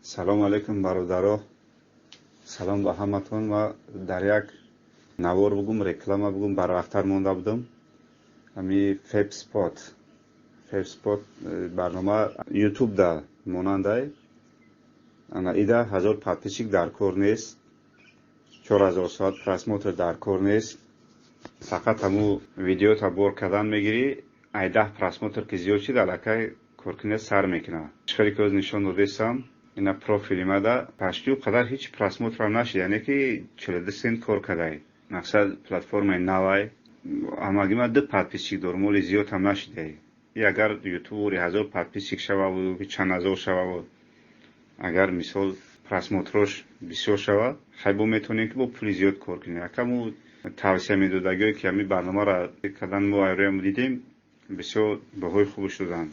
салом алейкум бародаро, салом ба ҳаматон. ва дар як навор бугум, реклама бугум, барвақтар монда будам. ами фебспот барнома ютуб да монандай ана ида 1000 подписчик дар кор нест, 4000 соат просмотр дар кор нест. фақат ҳаму видео та бор кардан мегири, ай 10 просмотр ки зиёд шид алакай коркине сар мекуна. чикари ки оз нишон додесам ина профили мада пашти қадар ҳеҷ просмотр нашид, яъне ки 42 сент кор кадай. мақсад платформаи навай амаги ма 2 подписчик дорум, оли зиёд ҳам нашидай. и агар ютуб 1000 подписчик шававу чанд ҳазор шававу, агар мисол просмотрош бисёр шава, хайбо метонем ки бо пули зиёд кор кунем. якаму тавсия медодагиҳое ки ҳамин барномаро кадан мо айроям дидем, бисёр баҳои хубаш додан.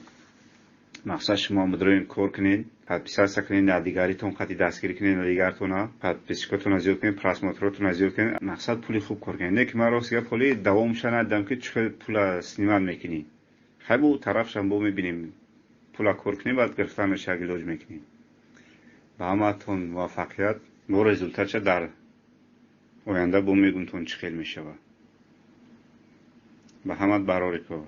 мақсад шумо мудроин кор кунед, подписация кунед, на дигаритон қати дастгирӣ кунед, на дигартона подписчикотона зиёд кунед, просмотротона зиёд кунед. мақсад пули хуб кор кунед. не ки ман рост гап ҳоли давомша надидам ки чухел пула снимат мекунӣ. хайбу тарафшам бо мебинем пула кор кунем, баъд гирифтанаш як илоҷ мекунем. ба ҳаматон муваффақият. бо результатша дар оянда бо мегӯм тон чӣ хел мешава. ба ҳамат барори кор.